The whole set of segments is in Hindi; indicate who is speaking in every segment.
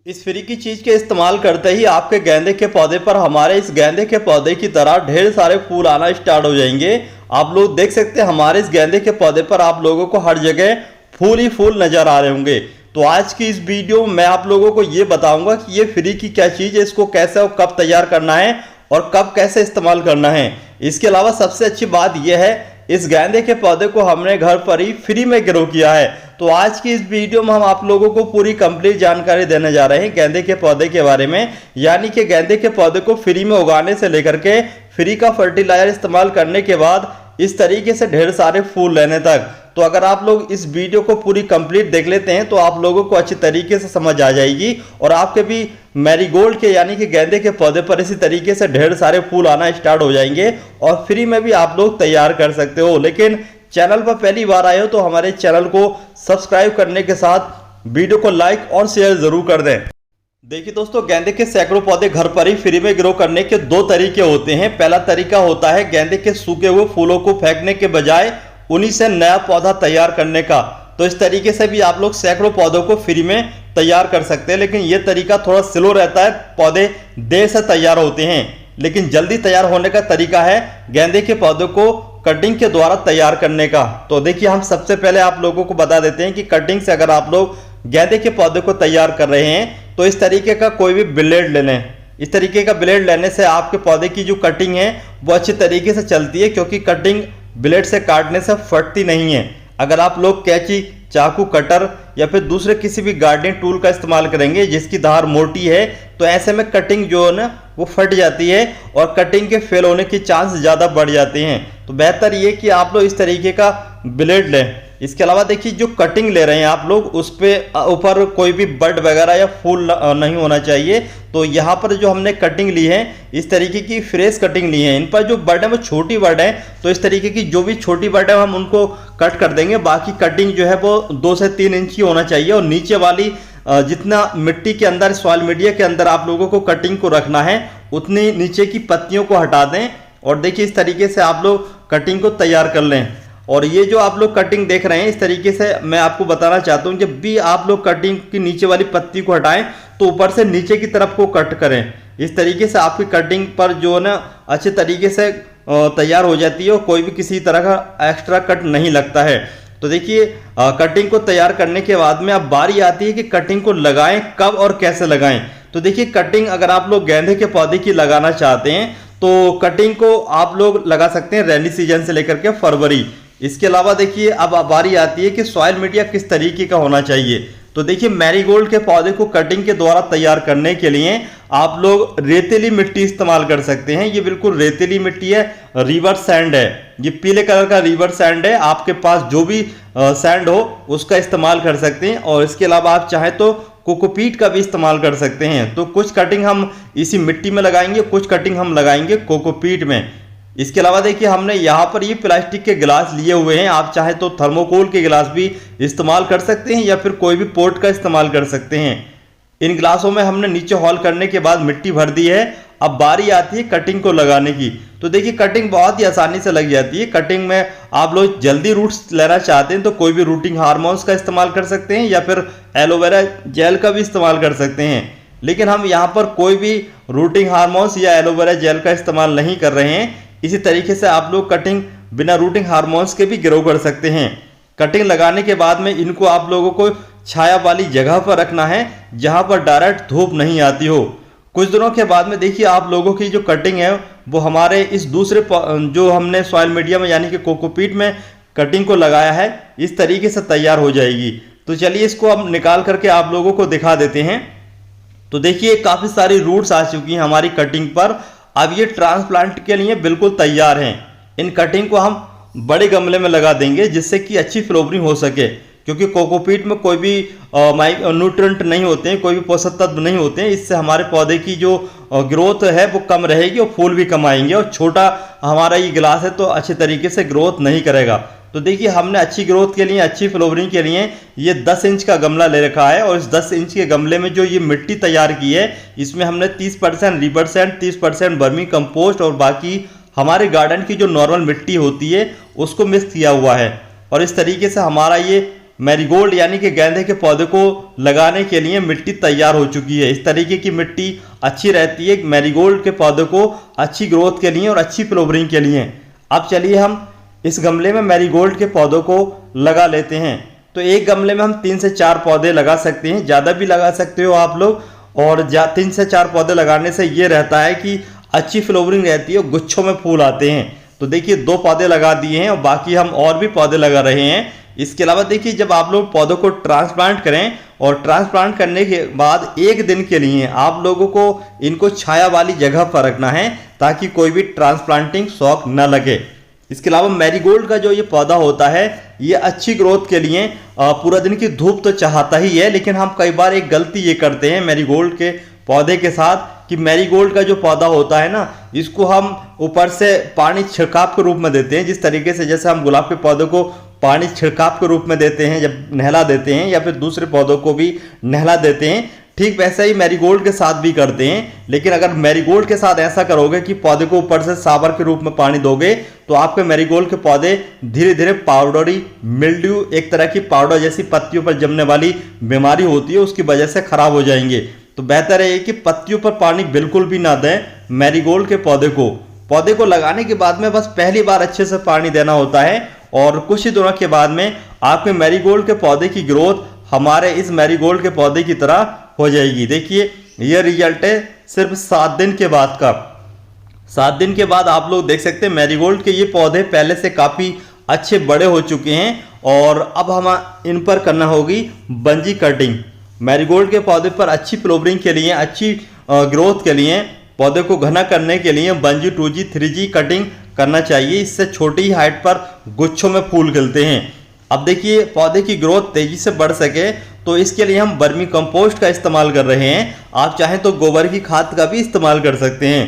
Speaker 1: इस फ्री की चीज के इस्तेमाल करते ही आपके गेंदे के पौधे पर हमारे इस गेंदे के पौधे की तरह ढेर सारे फूल आना स्टार्ट हो जाएंगे। आप लोग देख सकते हैं हमारे इस गेंदे के पौधे पर आप लोगों को हर जगह फूल ही फूल नजर आ रहे होंगे। तो आज की इस वीडियो में मैं आप लोगों को ये बताऊंगा कि ये फ्री की क्या चीज है, इसको कैसे और कब तैयार करना है और कब कैसे इस्तेमाल करना है। इसके अलावा सबसे अच्छी बात यह है, इस गेंदे के पौधे को हमने घर पर ही फ्री में ग्रो किया है। तो आज की इस वीडियो में हम आप लोगों को पूरी कंप्लीट जानकारी देने जा रहे हैं गेंदे के पौधे के बारे में, यानी कि गेंदे के पौधे को फ्री में उगाने से लेकर के फ्री का फर्टिलाइजर इस्तेमाल करने के बाद इस तरीके से ढेर सारे फूल लेने तक। तो अगर आप लोग इस वीडियो को पूरी कंप्लीट देख लेते हैं तो आप लोगों को अच्छी तरीके से समझ आ जाएगी और आपके भी मैरीगोल्ड के यानी कि गेंदे के पौधे पर इसी तरीके से ढेर सारे फूल आना स्टार्ट हो जाएंगे और फ्री में भी आप लोग तैयार कर सकते हो। लेकिन चैनल पर पहली बार आए हो तो हमारे चैनल को सब्सक्राइब करने के साथ वीडियो को लाइक और शेयर जरूर कर दें। देखिए दोस्तों, गेंदे के सैकड़ों पौधे घर पर ही फ्री में ग्रो करने के दो तरीके होते हैं। पहला तरीका होता है गेंदे के सूखे हुए फूलों को फेंकने के बजाय उन्हीं से नया पौधा तैयार करने का। तो इस तरीके से भी आप लोग सैकड़ों पौधों को फ्री में तैयार कर सकते हैं, लेकिन यह तरीका थोड़ा स्लो रहता है, पौधे देर से तैयार होते हैं। लेकिन जल्दी तैयार होने का तरीका है गेंदे के पौधों को कटिंग के द्वारा तैयार करने का। तो देखिए, हम सबसे पहले आप लोगों को बता देते हैं कि कटिंग से अगर आप लोग गेंदे के पौधे को तैयार कर रहे हैं तो इस तरीके का कोई भी ब्लेड ले लें। इस तरीके का ब्लेड लेने से आपके पौधे की जो कटिंग है वो अच्छी तरीके से चलती है, क्योंकि कटिंग ब्लेड से काटने से फटती नहीं है। अगर आप लोग कैंची, चाकू, कटर या फिर दूसरे किसी भी गार्डनिंग टूल का इस्तेमाल करेंगे जिसकी धार मोटी है तो ऐसे में कटिंग जो है ना वो फट जाती है और कटिंग के फेल होने की चांस ज़्यादा बढ़ जाते हैं। तो बेहतर ये कि आप लोग इस तरीके का ब्लेड लें। इसके अलावा देखिए, जो कटिंग ले रहे हैं आप लोग उस पे ऊपर कोई भी बड वगैरह या फूल नहीं होना चाहिए। तो यहाँ पर जो हमने कटिंग ली है इस तरीके की फ्रेश कटिंग ली है। इन पर जो बड है वो छोटी बड है, तो इस तरीके की जो भी छोटी बड है हम उनको कट कर देंगे। बाकी कटिंग जो है वो 2 से 3 इंच की होना चाहिए और नीचे वाली जितना मिट्टी के अंदर, सॉइल मीडिया के अंदर आप लोगों को कटिंग को रखना है उतनी नीचे की पत्तियों को हटा दें। और देखिए, इस तरीके से आप लोग कटिंग को तैयार कर लें। और ये जो आप लोग कटिंग देख रहे हैं इस तरीके से मैं आपको बताना चाहता हूँ, जब भी आप लोग कटिंग की नीचे वाली पत्ती को हटाएं तो ऊपर से नीचे की तरफ को कट करें। इस तरीके से आपकी कटिंग पर जो है ना अच्छे तरीके से तैयार हो जाती है और कोई भी किसी तरह का एक्स्ट्रा कट नहीं लगता है। तो देखिए, कटिंग को तैयार करने के बाद में अब बारी आती है कि कटिंग को लगाएं कब और कैसे लगाएं। तो देखिए, कटिंग अगर आप लोग गेंदे के पौधे की लगाना चाहते हैं तो कटिंग को आप लोग लगा सकते हैं रेनी सीजन से लेकर के फरवरी। इसके अलावा देखिए, अब बारी आती है कि सॉइल मीडिया किस तरीके का होना चाहिए। तो देखिए, मैरीगोल्ड के पौधे को कटिंग के द्वारा तैयार करने के लिए आप लोग रेतीली मिट्टी इस्तेमाल कर सकते हैं। ये बिल्कुल रेतीली मिट्टी है, रिवर सैंड है, ये पीले कलर का रिवर सैंड है। आपके पास जो भी सैंड हो उसका इस्तेमाल कर सकते हैं। और इसके अलावा आप चाहे तो कोकोपीट का भी इस्तेमाल कर सकते हैं। तो कुछ कटिंग हम इसी मिट्टी में लगाएंगे, कुछ कटिंग हम लगाएंगे कोकोपीट में। इसके अलावा देखिए, हमने यहाँ पर ये प्लास्टिक के गिलास लिए हुए हैं। आप चाहे तो थर्मोकोल के गिलास भी इस्तेमाल कर सकते हैं या फिर कोई भी पोर्ट का इस्तेमाल कर सकते हैं। इन गिलासों में हमने नीचे हॉल करने के बाद मिट्टी भर दी है। अब बारी आती है कटिंग को लगाने की। तो देखिए, कटिंग बहुत ही आसानी से लग जाती है। कटिंग में आप लोग जल्दी रूट्स लेना चाहते हैं तो कोई भी रूटिंग हार्मोन्स का इस्तेमाल कर सकते हैं या फिर एलोवेरा जेल का भी इस्तेमाल कर सकते हैं। लेकिन हम यहाँ पर कोई भी रूटिंग हार्मोन्स या एलोवेरा जेल का इस्तेमाल नहीं कर रहे हैं। इसी तरीके से आप लोग कटिंग बिना रूटिंग हार्मोन्स के भी ग्रो कर सकते हैं। कटिंग लगाने के बाद में इनको आप लोगों को छाया वाली जगह पर रखना है जहां पर डायरेक्ट धूप नहीं आती हो। कुछ दिनों के बाद में देखिए, आप लोगों की जो कटिंग है वो हमारे इस दूसरे जो हमने सॉइल मीडिया में यानी कि कोकोपीट में कटिंग को लगाया है इस तरीके से तैयार हो जाएगी। तो चलिए, इसको हम निकाल करके आप लोगों को दिखा देते हैं। तो देखिए, काफ़ी सारी रूट्स आ चुकी हैं हमारी कटिंग पर। अब ये ट्रांसप्लांट के लिए बिल्कुल तैयार हैं। इन कटिंग को हम बड़े गमले में लगा देंगे जिससे कि अच्छी फ्लोवरिंग हो सके, क्योंकि कोकोपीट में कोई भी न्यूट्रिएंट नहीं होते हैं, कोई भी पोषक तत्व नहीं होते हैं। इससे हमारे पौधे की जो ग्रोथ है वो कम रहेगी और फूल भी कम आएंगे। और छोटा हमारा ये गिलास है तो अच्छे तरीके से ग्रोथ नहीं करेगा। तो देखिए, हमने अच्छी ग्रोथ के लिए, अच्छी फ्लोवरिंग के लिए ये 10 इंच का गमला ले रखा है। और इस 10 इंच के गमले में जो ये मिट्टी तैयार की है इसमें हमने 30% रिवर सैंड, 30% वर्मी कंपोस्ट और बाकी हमारे गार्डन की जो नॉर्मल मिट्टी होती है उसको मिक्स किया हुआ है। और इस तरीके से हमारा ये मैरीगोल्ड यानी कि गेंदे के पौधे को लगाने के लिए मिट्टी तैयार हो चुकी है। इस तरीके की मिट्टी अच्छी रहती है मैरीगोल्ड के पौधे को अच्छी ग्रोथ के लिए और अच्छी फ्लावरिंग के लिए। अब चलिए हम इस गमले में मैरीगोल्ड के पौधों को लगा लेते हैं। तो एक गमले में हम 3 से 4 पौधे लगा सकते हैं, ज़्यादा भी लगा सकते हो आप लोग। और 3 से 4 पौधे लगाने से ये रहता है कि अच्छी फ्लावरिंग रहती है और गुच्छों में फूल आते हैं। तो देखिए 2 पौधे लगा दिए हैं और बाकी हम और भी पौधे लगा रहे हैं। इसके अलावा देखिए जब आप लोग पौधों को ट्रांसप्लांट करें और ट्रांसप्लांट करने के बाद 1 दिन के लिए आप लोगों को इनको छाया वाली जगह पर रखना है ताकि कोई भी ट्रांसप्लांटिंग शौक न लगे। इसके अलावा मैरीगोल्ड का जो ये पौधा होता है ये अच्छी ग्रोथ के लिए पूरा दिन की धूप तो चाहता ही है, लेकिन हम कई बार एक गलती ये करते हैं मैरीगोल्ड के पौधे के साथ कि मैरीगोल्ड का जो पौधा होता है ना, इसको हम ऊपर से पानी छिड़काव के रूप में देते हैं। जिस तरीके से जैसे हम गुलाब के पौधों को पानी छिड़काव के रूप में देते हैं जब नहला देते हैं, या फिर दूसरे पौधों को भी नहला देते हैं, ठीक वैसे ही मैरीगोल्ड के साथ भी करते हैं। लेकिन अगर मैरीगोल्ड के साथ ऐसा करोगे कि पौधे को ऊपर से सावर के रूप में पानी दोगे तो आपके मैरीगोल्ड के पौधे धीरे धीरे पाउडरी मिल्ड्यू, एक तरह की पाउडर जैसी पत्तियों पर जमने वाली बीमारी होती है, उसकी वजह से खराब हो जाएंगे। तो बेहतर है कि पत्तियों पर पानी बिल्कुल भी ना दें मैरीगोल्ड के पौधे को लगाने के बाद में बस पहली बार अच्छे से पानी देना होता है और कुछ ही दिनों के बाद में आपके मैरीगोल्ड के पौधे की ग्रोथ हमारे इस मैरीगोल्ड के पौधे की तरह हो जाएगी। देखिए ये रिजल्ट है सिर्फ 7 दिन के बाद का। 7 दिन के बाद आप लोग देख सकते हैं मैरीगोल्ड के ये पौधे पहले से काफ़ी अच्छे बड़े हो चुके हैं और अब हम इन पर करना होगी बंजी कटिंग। मैरीगोल्ड के पौधे पर अच्छी फ्लावरिंग के लिए, अच्छी ग्रोथ के लिए, पौधे को घना करने के लिए बंजी 2G 3G कटिंग करना चाहिए। इससे छोटी ही हाइट पर गुच्छों में फूल खिलते हैं। अब देखिए पौधे की ग्रोथ तेजी से बढ़ सके तो इसके लिए हम वर्मी कंपोस्ट का इस्तेमाल कर रहे हैं। आप चाहें तो गोबर की खाद का भी इस्तेमाल कर सकते हैं।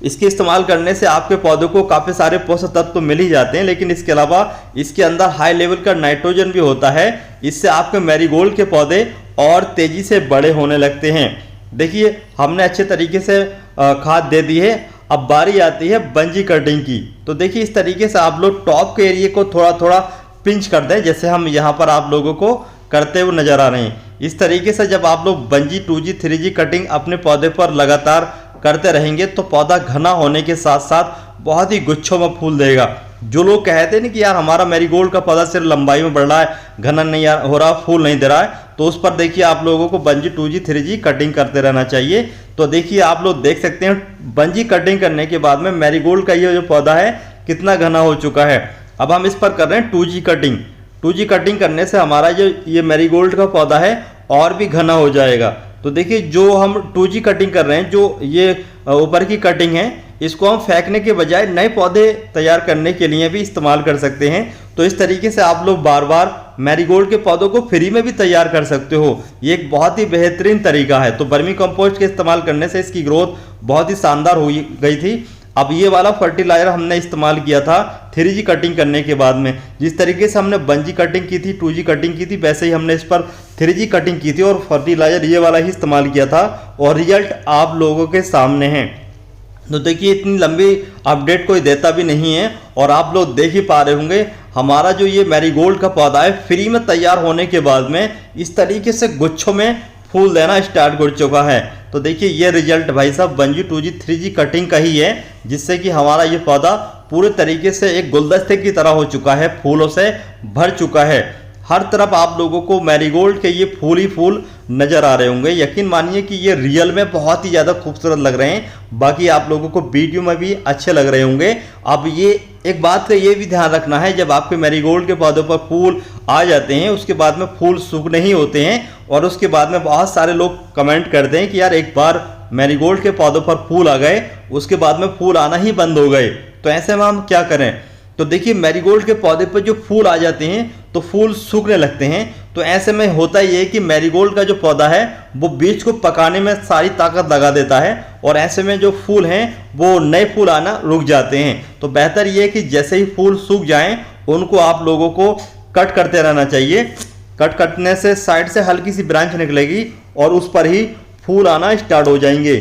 Speaker 1: इसके इस्तेमाल करने से आपके पौधों को काफ़ी सारे पोषक तत्व तो मिल ही जाते हैं, लेकिन इसके अलावा इसके अंदर हाई लेवल का नाइट्रोजन भी होता है। इससे आपके मैरीगोल्ड के पौधे और तेजी से बड़े होने लगते हैं। देखिए हमने अच्छे तरीके से खाद दे दी है। अब बारी आती है बंजी कटिंग की। तो देखिए इस तरीके से आप लोग टॉप के एरिया को थोड़ा थोड़ा पिंच कर दें, जैसे हम यहाँ पर आप लोगों को करते हुए नजर आ रहे हैं। इस तरीके से जब आप लोग बंजी 2G 3G कटिंग अपने पौधे पर लगातार करते रहेंगे तो पौधा घना होने के साथ साथ बहुत ही गुच्छों में फूल देगा। जो लोग कहते हैं ना कि यार हमारा मैरीगोल्ड का पौधा सिर्फ लंबाई में बढ़ रहा है, घना नहीं हो रहा, फूल नहीं दे रहा है, तो उस पर देखिए आप लोगों को बंजी 2G 3G कटिंग करते रहना चाहिए। तो देखिए आप लोग देख सकते हैं बंजी कटिंग करने के बाद में मैरीगोल्ड का ये जो पौधा है कितना घना हो चुका है। अब हम इस पर कर रहे हैं 2G कटिंग। 2G कटिंग करने से हमारा जो ये मैरीगोल्ड का पौधा है और भी घना हो जाएगा। तो देखिए जो हम 2G कटिंग कर रहे हैं, जो ये ऊपर की कटिंग है, इसको हम फेंकने के बजाय नए पौधे तैयार करने के लिए भी इस्तेमाल कर सकते हैं। तो इस तरीके से आप लोग बार बार मैरीगोल्ड के पौधों को फ्री में भी तैयार कर सकते हो। ये एक बहुत ही बेहतरीन तरीका है। तो वर्मी कंपोस्ट के इस्तेमाल करने से इसकी ग्रोथ बहुत ही शानदार हो गई थी। अब ये वाला फर्टिलाइजर हमने इस्तेमाल किया था 3G कटिंग करने के बाद में। जिस तरीके से हमने बंजी कटिंग की थी, 2G कटिंग की थी, वैसे ही हमने इस पर 3G कटिंग की थी और फर्टिलाइजर ये वाला ही इस्तेमाल किया था और रिजल्ट आप लोगों के सामने है। तो देखिए इतनी लंबी अपडेट कोई देता भी नहीं है और आप लोग देख ही पा रहे होंगे हमारा जो ये मैरीगोल्ड का पौधा है फ्री में तैयार होने के बाद में इस तरीके से गुच्छों में फूल देना स्टार्ट कर चुका है। तो देखिए ये रिजल्ट भाई साहब बंजी 2G 3G कटिंग का ही है, जिससे कि हमारा ये पौधा पूरे तरीके से एक गुलदस्ते की तरह हो चुका है, फूलों से भर चुका है। हर तरफ आप लोगों को मैरीगोल्ड के ये फूल ही फूल नजर आ रहे होंगे। यकीन मानिए कि ये रियल में बहुत ही ज़्यादा खूबसूरत लग रहे हैं, बाकी आप लोगों को वीडियो में भी अच्छे लग रहे होंगे। अब ये एक बात का ये भी ध्यान रखना है, जब आपके मैरीगोल्ड के पौधों पर फूल आ जाते हैं उसके बाद में फूल सूखने ही होते हैं और उसके बाद में बहुत सारे लोग कमेंट करते हैं कि यार एक बार मैरीगोल्ड के पौधों पर फूल आ गए उसके बाद में फूल आना ही बंद हो गए, तो ऐसे में हम क्या करें। तो देखिए मैरीगोल्ड के पौधे पर जो फूल आ जाते हैं तो फूल सूखने लगते हैं। तो ऐसे में होता ये है कि मैरीगोल्ड का जो पौधा है वो बीज को पकाने में सारी ताकत लगा देता है और ऐसे में जो फूल हैं वो नए फूल आना रुक जाते हैं। तो बेहतर ये है कि जैसे ही फूल सूख जाएं उनको आप लोगों को कट करते रहना चाहिए। कट करने से साइड से हल्की सी ब्रांच निकलेगी और उस पर ही फूल आना स्टार्ट हो जाएंगे।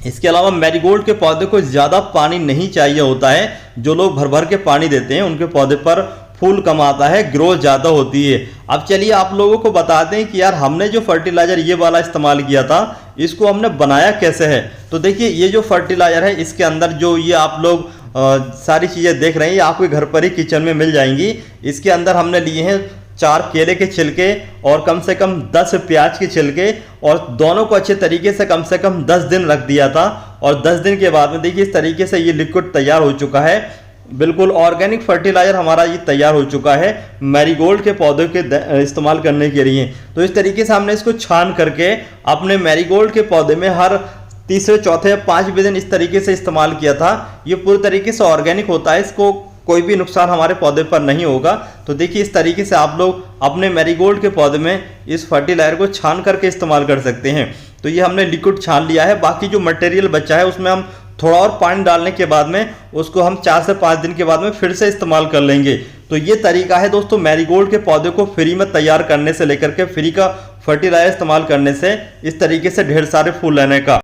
Speaker 1: इसके अलावा मैरीगोल्ड के पौधे को ज़्यादा पानी नहीं चाहिए होता है। जो लोग भर भर के पानी देते हैं उनके पौधे पर फूल कम आता है, ग्रोथ ज़्यादा होती है। अब चलिए आप लोगों को बता दें कि यार हमने जो फर्टिलाइज़र ये वाला इस्तेमाल किया था इसको हमने बनाया कैसे है। तो देखिए ये जो फर्टिलाइज़र है इसके अंदर जो ये आप लोग सारी चीज़ें देख रहे हैं ये आपके घर पर ही किचन में मिल जाएंगी। इसके अंदर हमने लिए हैं 4 केले के छिलके और कम से कम 10 प्याज के छिलके, और दोनों को अच्छे तरीके से कम 10 दिन रख दिया था। और 10 दिन के बाद में देखिए इस तरीके से ये लिक्विड तैयार हो चुका है। बिल्कुल ऑर्गेनिक फर्टिलाइजर हमारा ये तैयार हो चुका है मैरीगोल्ड के पौधों के इस्तेमाल करने के लिए। तो इस तरीके से हमने इसको छान करके अपने मैरीगोल्ड के पौधे में हर तीसरे, चौथे या 5वें दिन इस तरीके से इस्तेमाल किया था। ये पूरी तरीके से ऑर्गेनिक होता है, इसको कोई भी नुकसान हमारे पौधे पर नहीं होगा। तो देखिए इस तरीके से आप लोग अपने मैरीगोल्ड के पौधे में इस फर्टिलाइजर को छान करके इस्तेमाल कर सकते हैं। तो ये हमने लिक्विड छान लिया है, बाकी जो मटेरियल बचा है उसमें हम थोड़ा और पानी डालने के बाद में उसको हम 4 से 5 दिन के बाद में फिर से इस्तेमाल कर लेंगे। तो ये तरीका है दोस्तों मैरीगोल्ड के पौधे को फ्री में तैयार करने से लेकर के फ्री का फर्टिलाइजर इस्तेमाल करने से इस तरीके से ढेर सारे फूल लेने का।